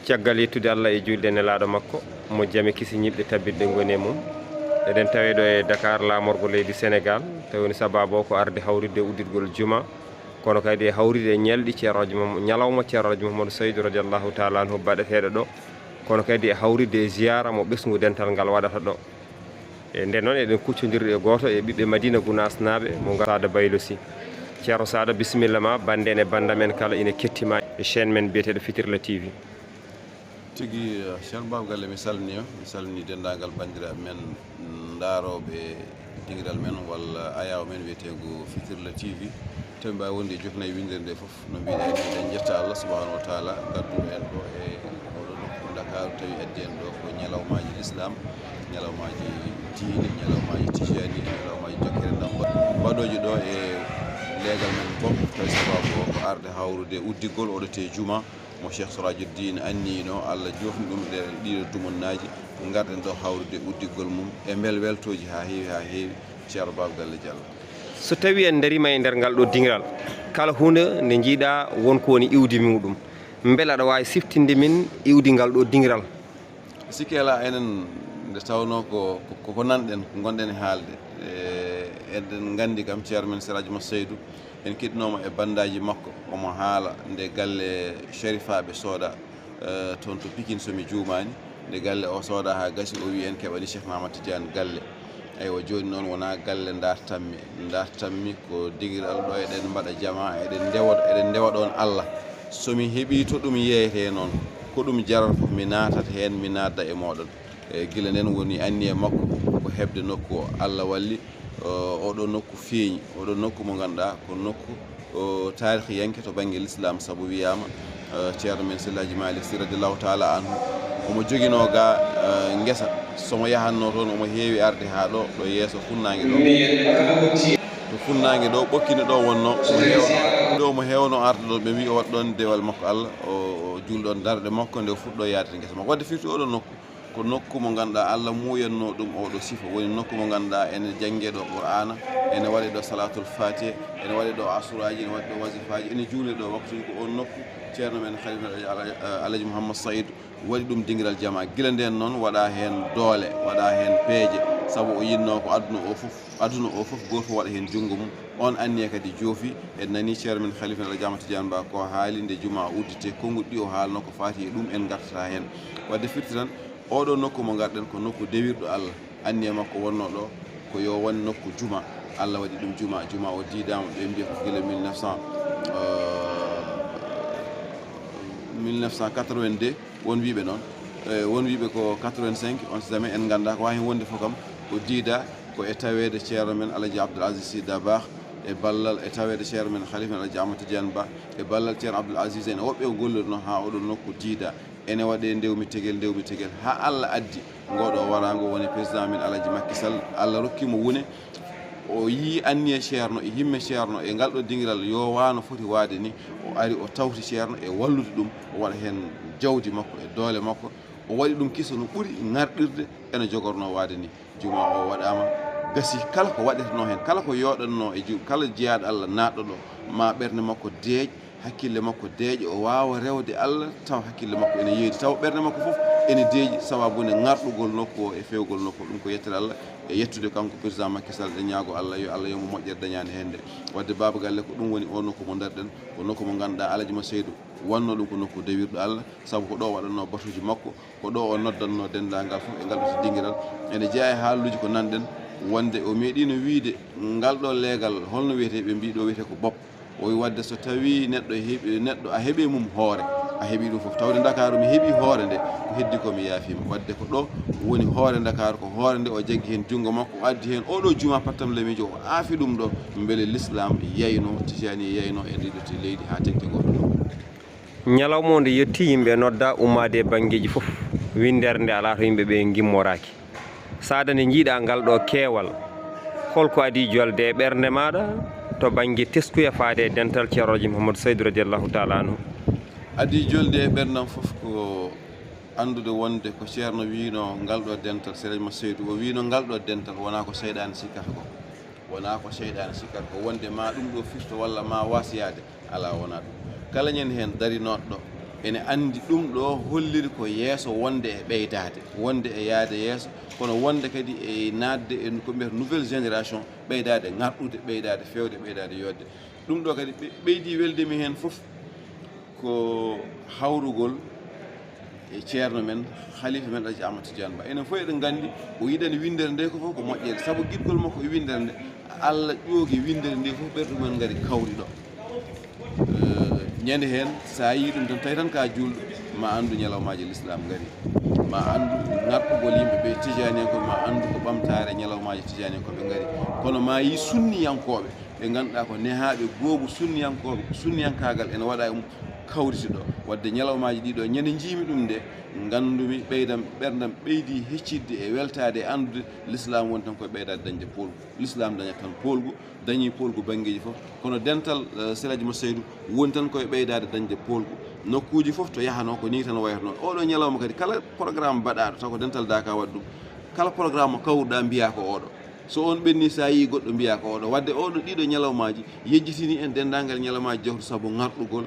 caggal yettude Allah e julde nelaɗo makko mo jame kisi ñiɓɓe tabbitɗe goni e mum eɗen tawi ɗo e Dakar lamorgo leydi Sénégal tawi woni sababu o ko arde hawride udditgol juma kono kadi e hawride e ñalɗi ceernojo ñalawma ceernojo Mouhamadou Saydou radiallahu taala anhu baɗeteɗo ɗo kono kadi e hawride e ziyara mo ɓesgu dental ngal waɗata ɗo e nden noon eɗen kuccodirɗe goto e ɓiɓɓe Madina Gounass naɓe mo Sada Baylo Sy. Ceerno Sada bisimilla ma bande en e banda men kala ina kettima e chaîne men biyeteɗo Fitirla TV. tigi Cheikh Baba Galle mi salmini dendagal bandiraɓe men daaroɓe dingiral men walla ayaw men wiyetego Fitirla TV tawi mbawi wonde jofnayi windere nde foof no mbiɗa en eɗen jetta Allah subahanahu wa taala gadduɗo en ɗo e oɗo nokku Dakar tawi heddi en ɗo ko ñalawmaji l'islam ñalawmaji diine ñalawmaji tijani ñalawmaji jokkere damba mbaɗoji ɗo e leegal men bopp tawi sababu o ko arde hawrude uddigol oɗote juma mo Cheikh Sorajuddin annino Allah jofni ɗum ɗiɗo dumunnaji garden ɗo hawrude uddigol mum e bel weltoji ha heewi Ceerno Baba Galle Diallo. So tawi en darima e nder ngal ɗo dingiral kala hunde nde jiiɗa wonko woni iwdi muɗum beele aɗa wawi siftinde min iwdi ngal ɗo dingiral. Sikki ala enen nde tawno ko nanɗen ko gonɗen e haalde eɗen gandi kam ceerno men Siraji Seydou en kiɗnoma e bandaji makko omo haala nde galle shérifaɓe sooda toon to Pikine somi juumani nde galle o sooda ha gasi o wi en keɓani Cheikh Mamadou Tidiane galle eywa joni noon wona galle dartanmi ko dingiral ɗo eɗen mbaɗa jama eɗen ndewa ɗon Allah somi heeɓi to ɗum yeyete noon ko ɗum jarata fof mi natat hen mi nadda e moɗon e guila nden woni anni e makko ko hebde nokku o Allah walli oɗo nokku feeñi oɗo nokku mo ganduɗa ko nokku tarikh yanke to banggue l'islam saabu wiyama ceerno men Sellaji Malik Sy radiallahu taala anhu omo joguino ga guesa somo yahanno toon omo heewi arde ha ɗo yeeso funnague ɗo to funnague ɗo ɓokkini ɗo wonno mo hewno arde ɗo ɓe wi o waɗ ɗon dewal makko Allah o julɗon darde makko nde fuɗɗo yaade guesa makko wadde firti oɗo nokku ko nokku mo ganduɗa Allah muyanno ɗum oɗo sifa woni nokku mo ganduɗa ene jangge ɗo Qur'ana ene waɗi ɗo salatul fatiha ene waɗi ɗo asuraji ene waɗi ɗo wasifaji ene juule ɗo waktu ko on nokku ceerno men khalifa Alaji Mouhamadou Saydou waɗi ɗum dingiral jama guila nden noon waɗa hen doole waɗa hen peeje saabu o yinno ko aduna o foof goto waɗa hen junggo mum on anniya kadi joofi en nani ceerno men khalifa Alaji Mouhamadou Tidiane Ba ko haali nde juma uddite konguɗi ɗi o haalno ko fati e ɗum en gartata hen wadde firti tan oɗo nokku mo garɗen ko nokku dewirɗo Allah anniya makko wonno ɗo ko yo won nokku juma Allah waɗi ɗum juma o diidama ɓe mbiya ko gila 1982 won wiɓe noon won wiɓe ko 85 on jamais en ganda ko wawi wonde fof kam ko diida ko e tawede ceerno men Alaji Abdoul Aziz Sy Dabakh e ballal e tawede ceerno men khalifa Alaji Amadou Tidiane Ba e ballal ceerno Abdoul Aziz en woɓɓe gollirno ha oɗo nokku diida ene waɗe ndewmi tegel ha Allah addi ngoɗo warango woni président min Alaji Macky Sall Allah rokkimo wone o yi anniye ceerno e yimme ceerno e ngal ɗo dingiral yo wano foti waade ni o ari o tawti ceerno e wallude ɗum o waɗa hen jawdi makko e doole makko o waɗi ɗum kiso no ɓuuri ŋarɗirde ene jogorno waade ni juma o waɗama gasi kala ko waɗeteno hen kala ko yoɗanno e kala jeyaɗo Allah naɗɗo ɗo ma ɓerde makko deeƴ hakkille makko deeƴe o wawa rewde Allah taw hakkille makko ene yeedi taw ɓerde makko foof ene deeƴi sababude ŋarɗugol nokku o e fewgol nokku ɗum ko yettere Allah e yettude kanko président Macky Sall ɗe ñaago Allah yo Allah yomo moƴƴere dañade hende wadde Baba Galle ko ɗum woni o nokku mo darɗen ko nokku mo ganduɗa Alaji ma Seydou wonno ɗum ko nokku dewirɗo Allah saabu ko ɗo waɗanno batuji makko ko ɗo o noddanno dendagal fof e ngal ɗo dingiral ene jeeya e haaluji ko nanɗen wonde o meeɗino wiide ngal ɗo leegal holno wiyete ɓe mbi ɗo wiyete ko bopp o wi wadde so tawi neɗɗo a heeɓi mum hoore a heeɓi ɗum fof tawde Dakaru mi heeɓi hoore nde ko heddi ko mi yaafima wadde ko ɗo woni hoore Dakaru ko hoore nde o jaggi hen junggo makko o addi hen oɗo juma pattam lemijo o aafi ɗum ɗo beele l'islam yeyno tijani yeyno e ndiɗoti leydi ha tengti goɗɗo ɗo ñalawma nde yetti yimɓe nodda ummade e banggueji foof windere nde ala to yimɓeɓe gimmoraki Sada nde jiiɗa ngal ɗo keewal holko adi jolde e ɓerde maɗa to banggue teskuya faade e dental ceernojo Mouhamadou Saydou radiallahu taala anhu adi jolde e ɓerdam fof ko andude wonde ko ceerno wino ngal ɗo dental Sérejma Seydou o wino ngal ɗo dental wona ko seyɗani sikkata ko wonde ma ɗum ɗo firto walla ma wasiyade ala wona ɗum kala ñen hen darinoɗo ɗo ene andi ɗum ɗo holliri ko yeeso wonde e ɓeydade wonde e yaade yeeso kono wonde kadi e nadde e ko mbiyata nouvelle génération ɓeydade ŋarɗude ɓeydade fewde ɓeydade yodde ɗum ɗo kadi ɓeydi weldemi hen fof ko hawrugol e ceerno men halifa men Alaji Ahmad Tidiane Ba enen fof eɗen gandi o yiɗani windere nde ko fof ko moƴƴere saabu giɗgol makko e windere nde Allah ƴoogi windere nde fof ɓerɗu men ngari kawri ɗo ñande hen sa yi ɗum tan tawi tan ka julɗo ma andu ñalawmaji l'islam ngari ma andu ŋarɗugol yimɓeɓe tijani en ko ma andu ko ɓamtare ñalawmaji tijani en koɓe ngari kono ma yi sunniyankoɓe ɓe ganduɗa ko nehaɓe goobu sunniyankoɓe sunniyankagal ene waɗa e kawriti ɗo wadde ñalawmaji ɗiɗo ñande jiimi ɗum nde gandumi ɓeydam ɓerdam ɓeydi heccidde e weltade e andude l'islam woni tan koye ɓeydade dañde polgu l'islam dañat tan polgu dañi polgu banggueji fof kono dental Selaji mo Seydou woni tan koye ɓeydade dañde polgu nokkuji fof to yahano ko ni tan wayatno oɗo ñalawma kadi kala programme mbaɗaɗo taw ko dental Daka waɗi ɗum kala programme mo kawruɗa mbiya ko oɗo so on ɓenni sa yi goɗɗo mbiya ko oɗo wadde oɗo ɗiɗo ñalawmaji yejjitini en dendagal ñalawmaji jawtu saabu ŋarɗugol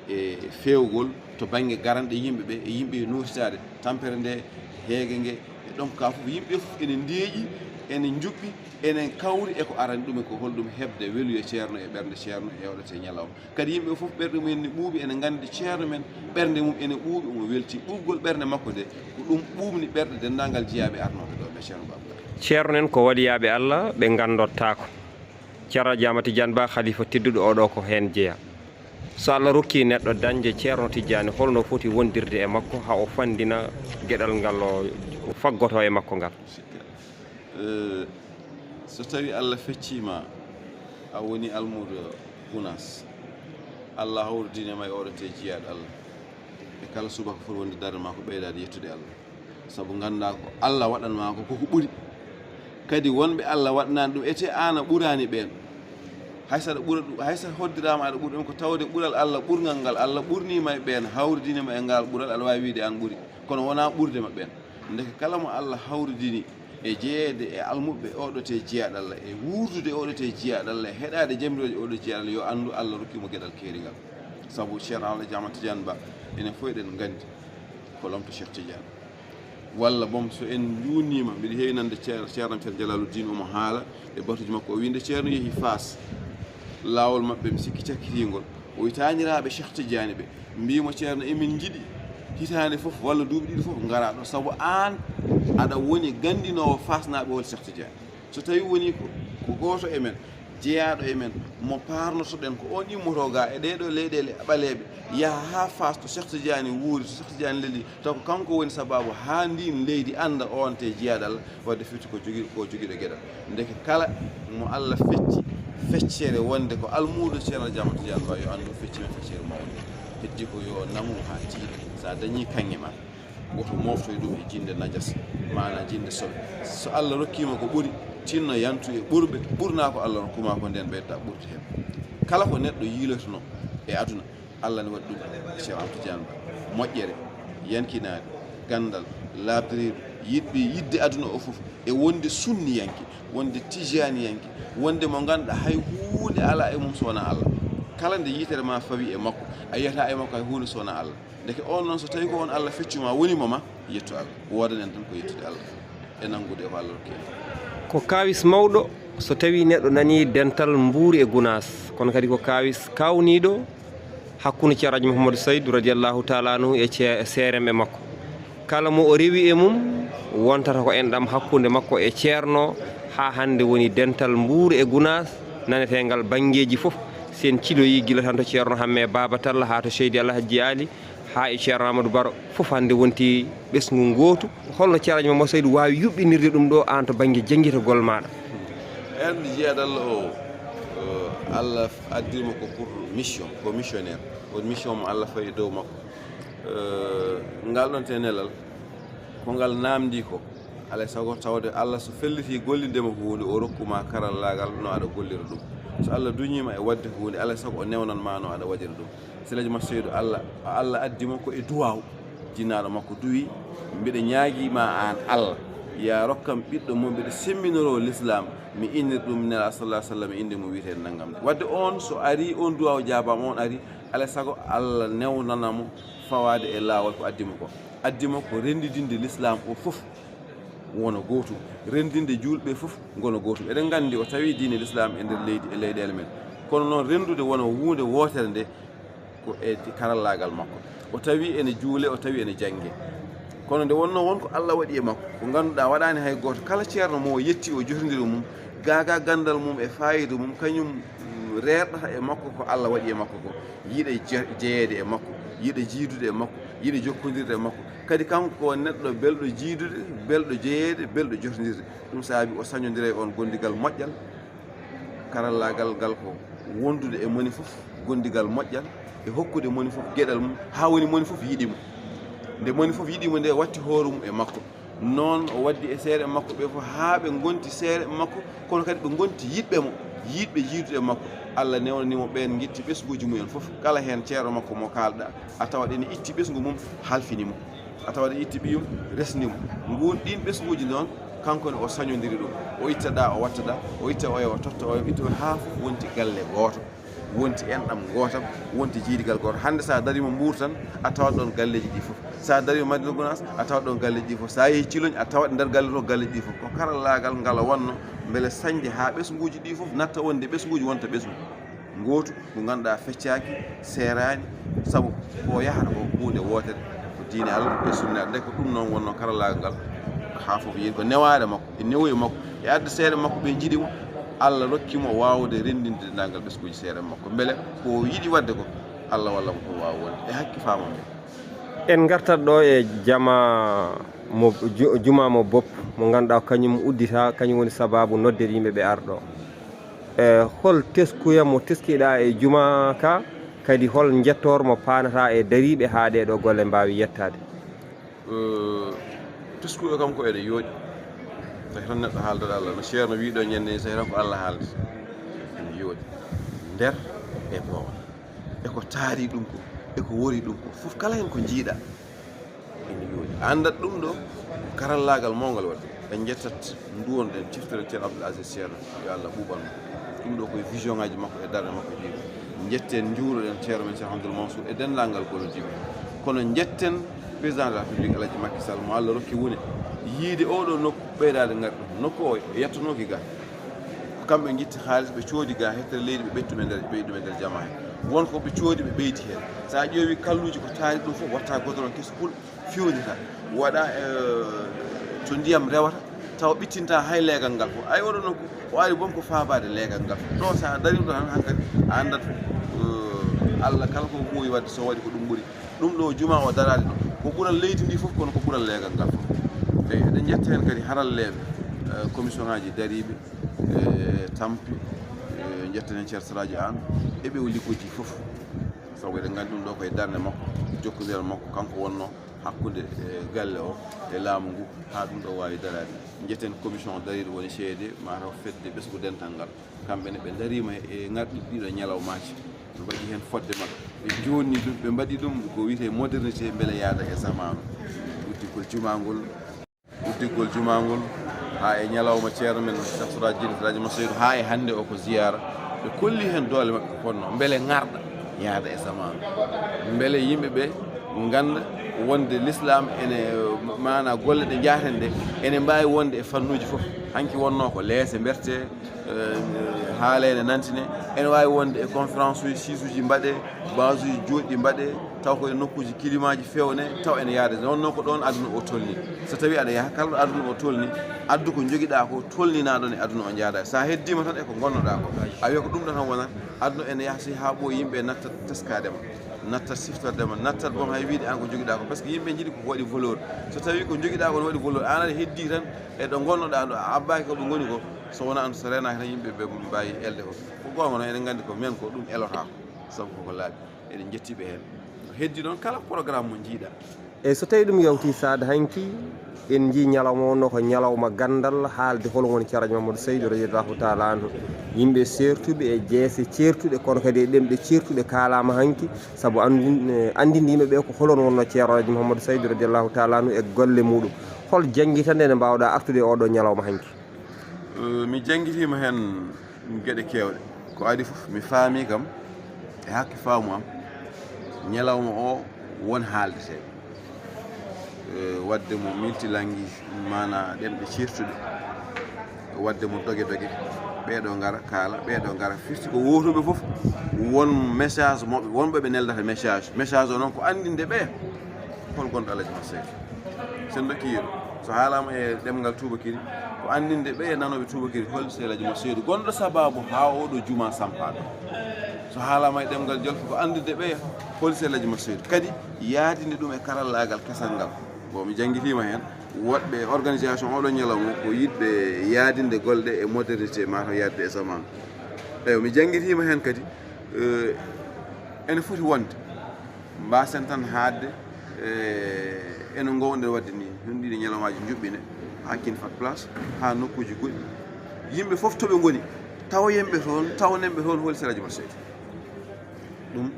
e fewgol to banggue garanɗe yimɓeɓe e yimɓe notitade tampere nde heege nge e ɗon ka fof yimɓe fof ene ndeeƴi ene juɓɓi enen kawri eko arani ɗum ko holɗum hebde weluye ceerno e ɓernde ceerno e yewɗete ñalawma kadi yimɓe fof ɓerɗe mum ne ɓuuɓi ene gandi ceerno men ɓernde mum ene ɓuuɓi omo welti ɓuuɓgol ɓernde makko nde ko ɗum ɓuuɓni ɓerɗe dendagal jeeyaɓe arnoɓe ɗo ɓe ceerno Babacar ceerno nen ko waɗiyaɓe Allah ɓe gandottako ceerno Alaji Ahmad Tidiane Ba khalifa tedduɗo oɗo ko hen jeeya so Allah rokki neɗɗo dañde ceerno Tidiane holno foti wondirde e makko ha o fandina gueɗal ngal o faggoto e makko ngal so tawi Allah feccima a woni almudo Gunas Allah hawridinema e oɗote jiyaɗo Allah e kala subaka foti wonde darde ma ko ɓeydade yettude Allah saabu ganda ko Allah waɗanma ko koko ɓuuri kadi wonɓe Allah waɗanani ɗum ete an a ɓurani ɓen haysa ɓura ɗum haysa hoddirama aɗa ɓuuri ɗum ko tawde ɓuural Allah ɓurgal ngal Allah ɓurnima e ɓen hawridinima e ngal ɓuural aɗa wawi wiide an ɓuuri kono wona ɓurdema ɓen deke kala mo Allah hawridini e jeeyede e almuɓe oɗote jeeyaɗo Allah e wuurdude oɗote jeeyaɗo Allah e heɗade jamiroje oɗo jeeyaɗo Allah yo andu Allah rokkimo gueɗal keerigal saabu ceerno Alaji Ahmad Tidiane Ba enen fof eɗen gandi ko lomto Cheikh Tidiane walla boom so en junnima mbiɗa heewi nande ceerno ceerno Jalaluddin omo haala e batuji makko o winde ceerno yeehi Fass laawol maɓɓe mi sikki cakkitingol o yitaniraɓe Cheikh Tidiane ɓe mbimo ceerno emin jiiɗi hitande fof walla duuɓi ɗiɗi fof gara ɗo saabu an aɗa woni gandinowo fasnaɓe wol Cheikh Tidiane so tawi woni ko goto e men jeeyaɗo e men mo parnotoɗen ko on immoto ga e ɗeɗo leyɗele ɓaleɓe yaha ha Fass to Cheikh Tidiane wuuri to Cheikh Tidiane leli taw ko kanko woni sababu ha ndin leydi anda on te jeeyaɗo Allah wadde firti ko joguiɗo gueɗal deke kala mo Allah fecci feccere wonde ko almudo ceerno Alaji Ahmad Tidiane Ba yo andu feccima feccere mawde heddi ko yo namu ha tiiɗa sa dañi kanŋe ma woto moftoye ɗum e jinde najas mana jinde soɓe so Allah rokkima ko ɓuuri tinno yantu e ɓurɓe ɓurna ko Allah rokkuma ko nden ɓeyɗa ɓurti hen kala ko neɗɗo yiilotono e aduna Allah ne waɗi ɗum ceerno Ahmad Tidiane Ba moƴƴere yankinade gandal labdiriɗo yidde aduna o foof e wonde sunniyanke wonde tijaniyanke wonde mo ganduɗa hay hunde ala e mum sowona Allah kala nde yitere ma fawi e makko a yiyata e makko hay hunde sowona Allah deke on noon so tawi ko on Allah feccuma wonimo ma yettu Allah wodan en tan ko yettude Allah e nangude ko Allah rokki ko kawis mawɗo so tawi neɗɗo nani dental Mbuuri e Gunas kono kadi ko kawis kawniɗo hakkude ceerno Alaji Mouhamadou Saydou radiallahu taala anhu e seeremɓe makko kala mo o rewi e mum wontata ko enɗam hakkude makko e ceerno ha hande woni dental Mbuuri e Gunas nanetegal banggueji foof sen ciloyi guila tan to ceerno Hamme Baba Talla ha to Seydi Allah Hadji Ali ha e ceerno Amadou Baro foof hande wonti ɓesgu gotu holno ceerno Alaji Mouhamadou Saydou wawi yuɓɓinirde ɗum ɗo an to banggue jangguitagol maɗa erde jeeyaɗo Allah o Allah addirmo ko pour mission ko missionnaire on mission mo Allah fayi dow makko ngal ɗon te nelal ko ngal namdi ko alay sago tawde Allah so felliti gollindema ko hunde o rokkuma karallagal no aɗa gollira ɗum so Allah duñima e wadde ko hunde alay sago o newnanma no aɗa waɗira ɗum Selaji Mat Seydou Allah addimo ko e duwaw jinnaɗo makko duwi mbiɗa ñaaguima an Allah ya rokkam ɓiɗɗo mo mbiɗa semminoro l'islam mi innir ɗum nela sallah sallam e inde mo wiyete naggam wadde on so ari on duwaw jabama on ari alay sago Allah newnanamo fawade e laawol ko addimo ko rendidinde l'islam o fof wono gootum rendinde julɓe fof gono gootum eɗen nganndi o tawi diine l'islam e nder leydi e leyɗele men kono noon rendude wono huunde wootere nde ko e karallagal makko o tawi ene juule o tawi ene jangge kono nde wonno wonko Allah waɗi e makko ko ngannduɗaa waɗaani hay gooto kala ceerno mo yetti o jotondiri mum gaaga gandal mum e fayida mum kañum reerɗata e makko ko Allah waɗi e makko ko yiiɗa jeyeede e makko yiiɗa jiidude e makko yiiɗa jokkondirde e makko kadi kanko ko neɗɗo belɗo jiidude belɗo jeyeede belɗo jotondirde ɗum saabi o sañodira e on gondigal moƴƴal karallagal ngal ko wondude e moni fof gondigal moƴƴal e hokkude moni fof geɗal mum haa woni moni fof yiɗimo nde moni fof yiɗimo nde watti hoore mum e makko noon o waddi e seeɗa makko ɓe fof haa ɓe gonti seeɗa makko kono kadi ɓe gonti yiɗɓe mo yiɗɓe jiidude e makko Allah newnanimo ɓen gitti ɓesguji mumen fof kala heen ceero makko mo kalɗa a tawat ene itti ɓesgu mum halfinimo a tawat ene itti ɓiyum resnimo ngun ɗin ɓesguji noon kankone o sañodiri ɗum o ittaɗa o wattaɗa o itta oya o totta oya itto haa fof wonti galle gooto wonti enɗam gootam wonti jiidigal gooto hannde sa darima Mbour tan a tawat ɗon galleji ɗi fof sa darima Madina Gounass a tawat ɗon galleji ɗi fof sa yehi Thilogne a tawat nder galle to galleji ɗi fof ko karallagal ngal wonno beele sañde haa ɓesguji ɗi fof natta wonde ɓesguji wonta ɓesgu gootu ko ngannduɗaa feccaki seerani sabu ko yahata ko hunde wootere ko diine Allah e sunna nde ko ɗum noon wonno karallagal ngal haa fof yehi ko newaade makko e newoye makko e adde seeɗa makko ɓe jiɗimo Allah rokkimo waawde rendinde dendagal ɓesguji seeɗa makko beele ko yiɗi wadde ko Allah wallamo ko waawa wonde e hakki faama men en gartat ɗo e jama mo juma mo bopp mo ganduɗa kañum uddita kañum woni sababu nodde yimɓe ɓe arɗo e hol teskuya mo teskiɗa e juma ka kadi hol jettormo panata e dariɓe ha ɗeɗo golle mbawi yettade teskuya kam ko ene yooɗi tawi tan neɗɗo haaldata Allah no ceerno wiɗo ñande so tan ko Allah haalde ene yooɗi nder e bowal eko taari ɗum ko eko wori ɗum ko fof kala hen ko jiiɗa ene yooɗi andat ɗum ɗo karallagal mawgal waɗi en jettat nduwonɗen ciftore ceerno Abdoul Aziz ceerno yo Allah ɓuuɓanmo ɗum ɗo koye vision ngaji makko e darde makko jiiɗi jetten juuroɗen ceerno men Cheikh Hamdoul Mansour e denndangal golodiɓe kono jetten président de la république Alaji Macky Sall mo Allah rokki wone yiide oɗo nokku ɓeydade ngar ɗum nokku o yettanoki ga ko kamɓe guitti haalis ɓe coodi ga hettere leydi ɓe ɓettume nder ɓeydume nder jama hen wonko ɓe coodi ɓe ɓeyti hen sa ƴeewi kalluji ko taari ɗum fof watta godoron keso hul fewnita waɗa to ndiyam rewata taw ɓittinta hay leegal ngal fof ay oɗo nokku o ari bonko faabade leegal ngal fof ɗo sa darima ɗo tan hankkadi a andat Allah kala ko ɓooyi wadde so waɗi ko ɗum ɓuuri ɗum ɗo juma o darade ɗo ko ɓuural leydi ndi fof kono ko ɓuural leegal ngal fof eyi eɗen jetta hen kadi haralleɓe commission ngaji dariɓe tampi jetten hen ceerno Saraji an eɓe o liggoji fof sabu eɗen gandi ɗum ɗo koye darde makko jokkodiral makko kanko wonno hakkude galle o e laamu ngu ha ɗum ɗo wawi darade jetten commission dariɗo woni CEOD mataw fedde ɓesgu dental ngal kamɓene ɓe darima e garɗi ɗiɗo ñalawmaji ɓe mbaɗi hen fodde mabɓe ɓe jonni ɗum ɓe mbaɗi ɗum ko wiyete modernité beele yaada e zamanu udditgol jumagol ha e ñalawma ceerno men Saraji Massaydou ha e hande o ko ziyara ɓe kolli hen doole mabɓe ponno beele garɗa yaada e zamanu beele yimɓeɓe ganda wonde l'islam ene mana golle ɗe jaten ɗe ene mbawi wonde e fannuji foof hanki wonno ko leese berte haalede nantine ene wawi wonde e conférence uji sisuji mbaɗe base uji joɗɗi mbaɗe taw koye nokkuji climat ji fewne taw ene yaade wonno ko ɗon aduna o tolni so tawi aɗa yaha kala ɗo aduna o tolni addu ko joguiɗa ko tolnina ɗon e aduna o jaada sa heddima tan eko gonnoɗa ko a wiya ko ɗum ɗo tan wonat aduna ene yahti ha ɓooyi yimɓe natta teskadema nattat siftordema nattat boom hay wiide an ko joguiɗa ko par ce que yimɓe jiiɗi ko waɗi valeur so tawi ko joguiɗa ko ne waɗi valeur an aɗa heddi tan e ɗo gonnoɗa ɗo a abbaki koɓe goni ko so wona an so renaki tan yimɓeɓe mbawi elde ko gonga noon eɗen gandi ko men ko ɗum elotako saabu koko laaɓi eɗen jettiɓe hen heddi noon kala programme mo jiiɗa eyyi so tawi ɗum yawti saade hanki en jii ñalawma wonno ko ñalawma gandal haalde hol woni Ceerno Mamadou Seydou radiyallahu taala anhu yimɓe sertuɓe e jeese certuɗe kono kadi e ɗemɗe certuɗe kalama hanki saabu andinde yimɓeɓe ko holon wonno Ceerno Mamadou Seydou radiyallahu taala anhu e golle muɗum hol jangguitande nde mbawɗa artude e oɗo ñalawma hanki mi jangguitima hen gueɗe kewɗe ko adi foof mi faami kam e hakke faamu am ñalawma o won haaldete wadde mo multilangue mana ɗemɓe cirtuɗe wadde mo doge ɓeeɗo ngara kaala ɓeeɗo ngara firti ko wotuɓe fof won message moɓe wonɓe ɓe neldata message o noon ko andinde ɓe hol gonɗo Alaji Masseydou sen dokki yeeru so haalama e ɗemgal tubakiri ko andinde ɓe nanoɓe tubakiri hol se Alaji Masseydou gonɗo sababu ha oɗo juma sampaɗo so haalama e ɗemgal jolfo ko andinde ɓe hol se Alaji Masseydou kadi yaadinde ɗum e karallagal kesal ngal bon mi jangguitima hen woɗɓe organisation oɗo ñalawma ko yiɗɓe yaadinde golɗe e modernité mataw yaadde e zaman eyi mi jangguitima hen kadi ene foti wonde mbasen tan haadde ene gowɗen wadde ni ɗum ɗiɗi ñalawmaji juɓɓine hakkine fat place ha nokkuji goɗɗi yimɓe foof toɓe goni tawoyenɓe toon tawnenɓe toon holi Alaji Masseydou ɗum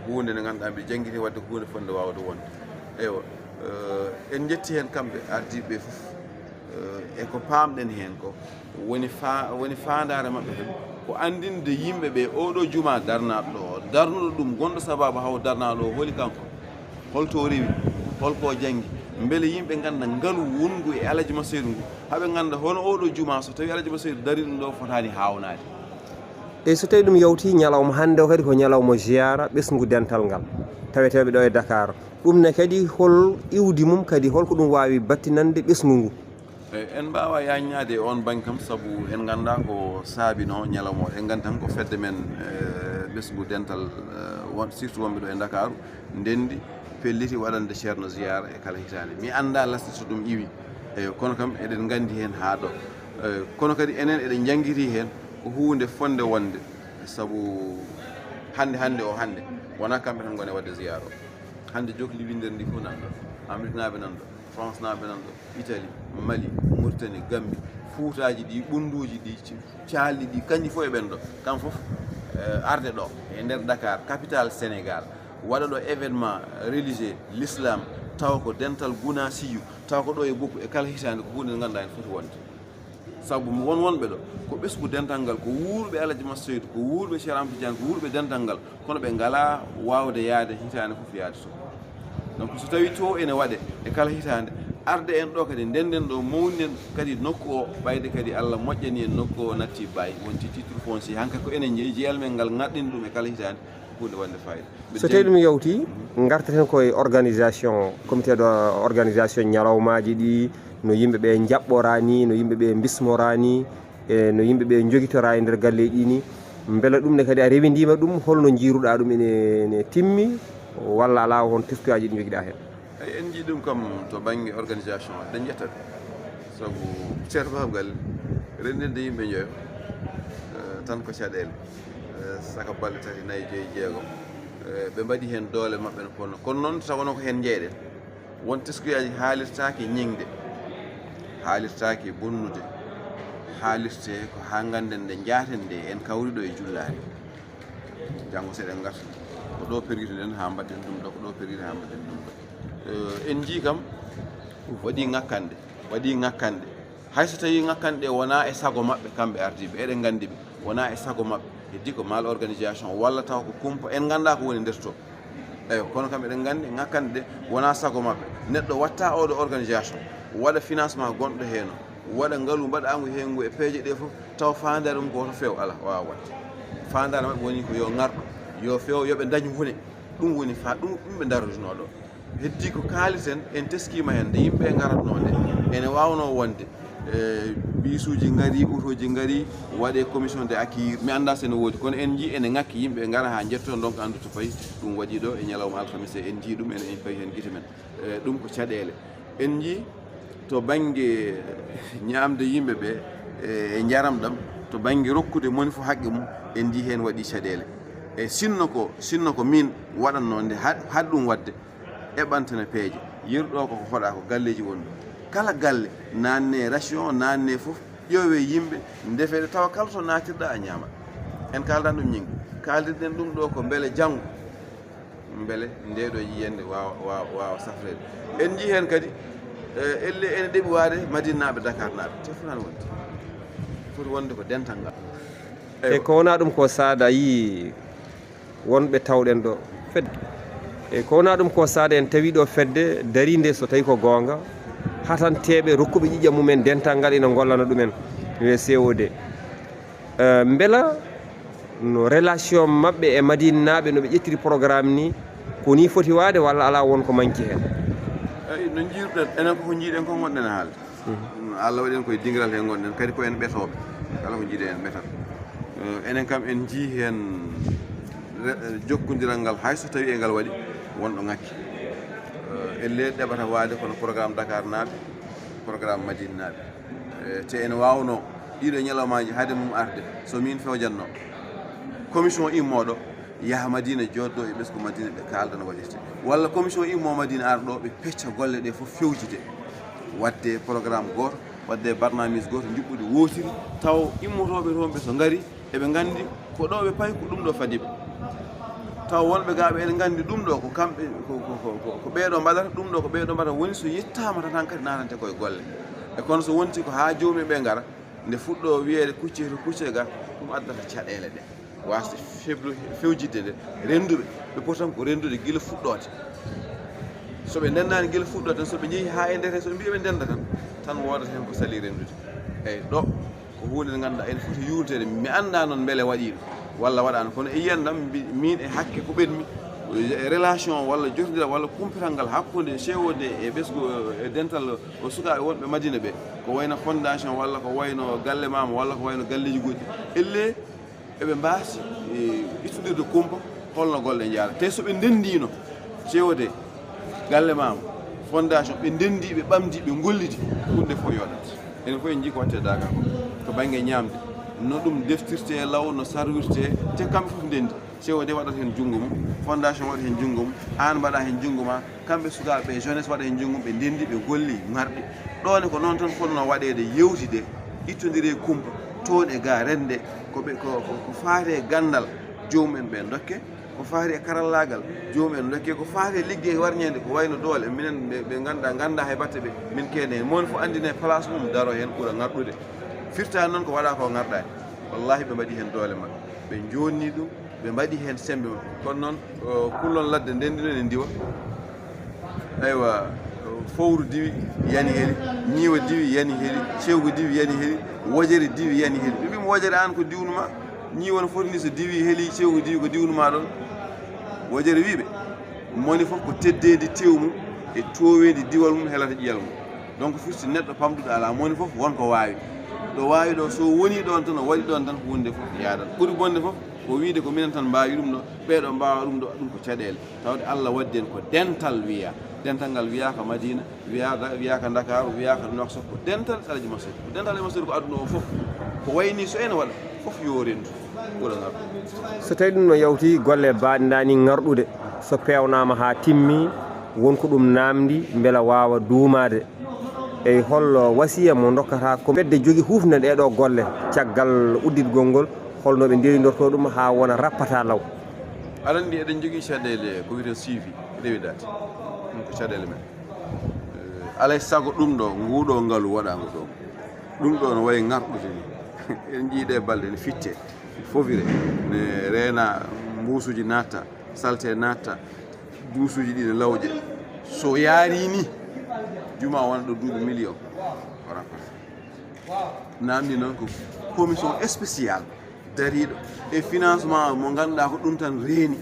ko hunde nde ganduɗa mbiɗa jangguiti wadde ko hunde fonde wawde wonde eywa en jetti hen kamɓe ardiɓe foof eko pamɗen hen ko woni fandare mabɓe hen ko andinde yimɓe ɓe oɗo juma darnaɗo ɗo o darnuɗo ɗum gonɗo sababu haw darnaɗo o holi kanko holto rewi holko janggui beele yimɓe ganda ngaalu wongu e Alaji Masseydou ngu haaɓe ganda hono oɗo juma so tawi Alaji Masseydou dari ɗum ɗo fotani hawnade e so tawi ɗum yawti ñalawma hande o kadi ko ñalawma ziyara ɓesgu dental ngal taweteɓe ɗo e Dakar ɗum ne kadi hol iwdi mum kadi holko ɗum wawi battinande ɓesgu ngu en mbawa yaññade e on banggue kam saabu en ganda ko saabino ñalawma o en gandi tan ko fedde men ɓesgu dental surtout wonɓe ɗo e Dakaru ndendi pelliti waɗande ceerno ziyara e kala hitande mi anda lasde so ɗum iwi eyi kono kam eɗen gandi hen ha ɗo kono kadi enen eɗen jangguiri hen ko hunde fonde wonde saabu hande wona kamɓe tan gone wadde ziyara o hande jokli winder ndi fof nanɗo Amérique naɓe nanɗo France naɓe nanɗo Italie Mali Mauritanie Gambie Fuutaji ɗi ɓunduji ɗi calɗi ɗi kanƴi fof e ɓen ɗo kam foof arde ɗo e nder Dakar capitale Sénégal waɗa ɗo événement religieux l'islam tawa ko dental guna siyu tawa ko ɗo e bokku e kala hitande ko hunde nde ganduɗa en foti wonde saabu wonɓe ɗo ko ɓesgu dental ngal ko wuurɓe Alaji Masseydou ko wuurɓe Cheikh Amadou Tidiane ko wuurɓe dental ngal kono ɓe ngala wawde yaade hitande foof yaade to donc so tawi to ene waɗe e kala hitande arde en ɗo kadi ndenden ɗo mawnen kadi nokku o ɓayde kadi Allah moƴƴani en nokku o natti bayi wonti titre foncier hankkadi ko enen jeeyi jeyal men ngal gaɗɗini ɗum e kala hitande hunde wonde fayida so tawi ɗum yawti gartaten koye organisation comité de organisation ñalawmaji ɗi no yimɓeɓe jaɓɓorani no yimɓeɓe bismorani e no yimɓeɓe joguitora e nder galleji ɗi ni beele ɗum ne kadi a rewidima ɗum holno jiiruɗa ɗum ene timmi walla ala hon testuyaji ɗi joguiɗa hen eyi en jii ɗum kam to banggue organisation ɗen ƴettaɓe saabu ceerto bab galle rendinde yimɓe joyo tan ko caɗele saka balɗe tati nayyi joyyi jeegom ɓe mbaɗi hen doole mabɓe no ponno kono noon tawono ko hen jeyɗen won teskuyaji haalirtaki ñingde haalirtaki bonnude haalirte ko ha ganden nde jaaten nde en kawriɗo e jullari janggo seɗen garta ko ɗo perguitoɗen ha mbaɗɗen ɗum ɗo ko ɗo perguito ha mbaɗɗen ɗum ɗo en jii kam waɗi ŋakkande hayso tawi ŋakkande ɗe wona e sago mabɓe kamɓe ardiɓe eɗen gandi ɓe wona e sago mabɓe heddi ko mal organisation walla taw ko kumpa en ganda ko woni nder to eyi kono kam eɗen gandi ŋakkande ɗe wona sago mabɓe neɗɗo watta oɗo organisation waɗa financement gonɗo heno waɗa ngaalu mbaɗangu hen ngu e peeje ɗe foof taw fandare mum ko woto few ala wawa wadde fandare mabɓe woni ko yo ngarɗo yo few yoɓe dañ huune ɗum woni ɗum ɓe darduno ɗo heddi ko kaaliten en teskima hen nde yimɓe garatno nde ene wawno wonde bisuji gaari autoji gaari waɗe commission de accueillir mi anda sene woodi kono en jii ene ngakki yimɓe gara ha jetto donc andu to fayi ɗum waɗi ɗo e ñalawma alkamisa en jii ɗum ene fayi hen guite men ɗum ko caɗele en jii to banggue ñamde yimɓeɓe e jaram ɗam to banggue rokkude moni fo haqqe mum en jii hen waɗi caɗele e sinno ko min waɗanno nde haɗ ɗum wadde eɓantene peeje yeruɗo koko hoɗa ko galleji woni ɗo kala galle nanne ration nanne foof ƴeewe yimɓe ndefeɗe tawa kala to natirɗa a ñamat en kaldan ɗum ñingga kaldirɗen ɗum ɗo ko beele janggo beele ndeɗo yiyande wawa safrede en jii hen kadi elle ene ɗeɓi wade madinaɓe Dakar naɓe te fotani wonde foti wonde ko dental ngal e ko wona ɗum ko saada yi wonɓe tawɗen ɗo fedde e ko wona ɗum ko saade en tawi ɗo fedde darinde so tawi ko goonga hatanteɓe rokkuɓe ƴiƴam mumen dental ngal ina gollana ɗumen wiye CEOD beela no relation mabɓe e madinaɓe no ɓe ƴettiri programme ni ko ni foti waade walla ala wonko manki hen eyi no jiiruɗen enen koko jiiɗen ko gonɗen e haalde Allah waɗi en koye dingiral he gonɗen kadi ko en ɓetoɓe kala ko jiiɗe en ɓetat enen kam en jii hen jokkodiral ngal hayso tawi e ngal waɗi wonɗo ngakki elle ɗeɓata waade kono programme Dakar naaɓe programme Madina naaɓe te ene wawno ɗiɗo ñalawmaji haade mum arde so min fewjanno commission immoɗo yaha Madina joddo e ɓesgu Madina ɓe kalda no waɗirte walla commission immo Madina ar ɗo ɓe pecca golle ɗe fof fewjide wadde programme goto wadde barnamise goto juɓɓude wotiri taw immotoɓe toon ɓe so ngari eɓe gandi ko ɗo ɓe payi ko ɗum ɗo fadiɓe taw wonɓe gaɓe ene gandi ɗum ɗo ko kamɓe ko ɓeeɗo mbaɗata ɗum ɗo ko ɓeeɗo mbaɗata woni so yettama tan kadi natante koye golle e kono so wonti ko ha jomum ɓe gara nde fuɗɗo wiyede kucce to kucce ga ɗum addata caɗele ɗe wasde fewjidde nde renduɓe ɓe potan ko rendude guila fuɗɗode soɓe ndendani guila fuɗɗode tan soɓe jeehi ha e ndete soɓe mbiya ɓe ndenda tan wodata hen ko sali rendude eyyi ɗo ko hunde nde ganduɗa ene foti yuwtede mi anda noon beele waɗiɗo walla waɗano kono e yiyandam min e hakke ko ɓenmi relation walla jotodiral walla kumpital ngal hakkude CEOD e ɓesgu e dental o sukaɓe wonɓe Madina ɓe ko wayno fondation walla ko wayno galle mama walla ko wayno galleji goɗɗi elle eɓe mbasi ittudirde kumpa holno golle jaara te soɓe ndendino CEOD galle mama fondation ɓe ndendi ɓe ɓamdi ɓe gollidi hunde fof yoɗat enen fof en jii ko watte daga ko to banggue ñamde no ɗum deftirte law no sarwirte te kamɓe fof ndendi CEOD waɗat hen junngo mum fondation waɗa hen junngo mum an mbaɗa hen junngo ma kamɓe sukaɓe jeunesse waɗa hen junngo mum ɓe ndendi ɓe golli garɗi ɗone ko noon tan fonno waɗede yewtide ittodire kumpa toon e ga rende ko faati e gandal jomumen ɓe dokke ko faati e karallagal jomumen dokke ko faati e liggey warñede ko wayno doole minen ɓe ganduɗa ganda hay batte ɓe min kene hen moni fof andine place mum daro hen ɓuura garɗude firtani noon ko waɗa ko garɗani wallahi ɓe mbaɗi hen doole mabɓe ɓe jonni ɗum ɓe mbaɗi hen sembe mabɓe kono noon kullon ladde ndendino ne ndiwa aywa fowru diwi yani heeli ñiiwa diwi yani heeli cewgu diwi yani heeli wojere diwi yani heeli ɓe mbima wojere an ko diwnuma ñiiwa no foti ni so diwi heeli cewgu diwi ko diwnuma ɗon wojere wiɓe moni fof ko teddedi tew mum e towedi diwal mum helata ƴiyal mum donc firti neɗɗo pamduɗo ala moni fof wonko wawi ɗo wawi ɗo so woni ɗon tan o waɗi ɗon tan ko hunde fof yaadan ɓuuri bonde fof ko wiide ko minen tan mbawi ɗum ɗo ɓeeɗo mbawa ɗum ɗo ɗum ko caɗele tawde Allah waddi en ko dental wiya dental ngal wiyaka Madina wiyaka Dakar wiyaka Nouakchott ko dental Alaji Massaudi ko dental Alaji Massaudi ko aduna o fof ko wayni so ene waɗa fof yo rendu ɓuura garɗu so tawi ɗum no yawti golle baɗidani garɗude so pewnama ha timmi wonko ɗum namdi beela wawa duumade eyi hollo wasiya mo dokkata ko fedde jogui hufna ɗeɗo golle caggal udditgol ngol holno ɓe nderidorto ɗum ha wona rappata law aɗa andi eɗen jogui caɗele ko wiyete suivi rewidade ɗum ko caɗele men alay saago ɗum ɗo nguɗo ngaalu waɗago ɗo ɗum ɗo no wayi garɗude ni en jiiɗe balɗe ne fitte fofire ne reena mbusuji natta salte natta duusuji ɗi ne lawƴe so yaari ni juma wona ɗo duuɓi million o rappata namdi noon ko commission spécial dariɗo e financement mo ganduɗa ko ɗum tan reeni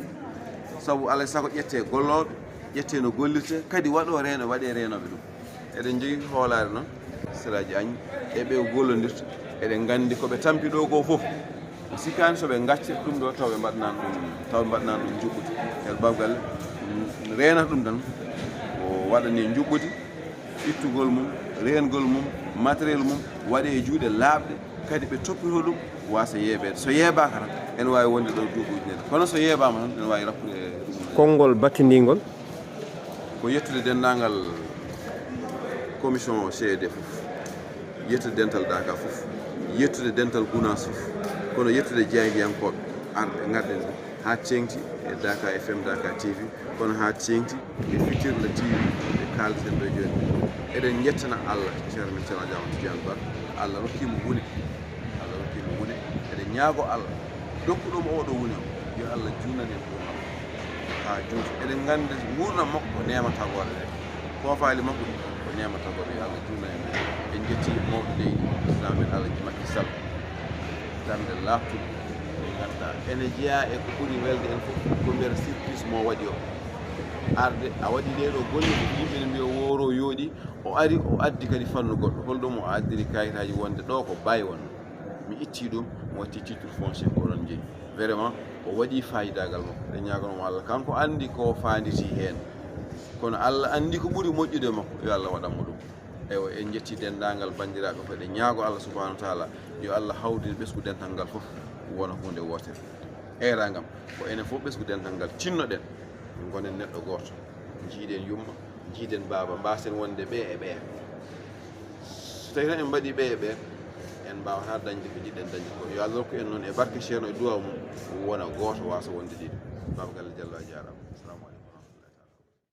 saabu alay saago ƴette golloɓe ƴette no gollirte kadi waɗo reeno waɗe reenoɓe ɗum eɗen jogui hoolare noon seraji agne eɓe gollodirta eɗen gandi koɓe tampi ɗo ko foof sikkani soɓe gacce ɗum ɗo taw ɓe mbaɗanan ɗum juɓɓude el babgalle reenata ɗum tan o waɗani juɓɓude ittugol mum reengol mum matériel mum waɗe e juuɗe laaɓɗe kadi ɓe toppito ɗum wasa yeeɓede so yeeɓaka tan ene wawi wonde ɗo duuɓi ujunere kono so yeeɓama tan ene wawi rappude ɗum konngol battidigol ko yettude dendagal commission CED fof yettude dental Daka fof yettude dental Gounas fof kono yettude jeyguiyankoɓe arɓe garɗen ha tengti e Daka FM Daka TV kono ha tengti e Fitirla TV e kalten ɗo joni eɗen jettana Allah ceerno men ceerno Diaw Tidiane Ba Allah rokkimo wune eɗen ñaago Allah dokkuɗomo oɗo wune o yo Allah junnan en ɗum ha junto eɗen gandi gurdam makko ko nema tagore de fofali makko ko nema tagore yo Allah juuna en en jetti mawɗo leydi président men Alaji Macky Sall darnde laftude ɓe ganduɗa ene jeeya e ko ɓuuri welde en fof ko mbiyata surprise mo waɗi o arde a waɗi ɗeɗo golle yimɓe ne mbiya woro yooɗi o ari o addi kadi fannu goɗɗo holɗum o addiri kayitaji wonde ɗo ko bayi won mi itti ɗum mo watti titre foncier ko oɗon jeeyi vraiment o waɗi fayidagal makko ɗe ñagonomo Allah kanko andi ko fanditi hen kono Allah andi ko ɓuuri moƴƴude makko yo Allah waɗanmo ɗum ewa en jetti dendagal bandiraɓe ko ɗe ñaago Allah subahanahu wa taala yo Allah hawdin ɓesgu dental ngal fof wona hunde wotere era ngam ko enen fof ɓesgu dental ngal tinnoɗen gonen neɗɗo goto jiiɗen yumma jiiɗen baaba mbasen wonde ɓe e ɓe so tawi tan en mbaɗi ɓe e ɓe en mbawata dañde ko jiɗɗen dañde ko yo Allah rokku en noon e barke ceerno e duwaw mum wona goto wasa wonde ɗiɗi babagal Diallo a jarama. Assalamu aleykum.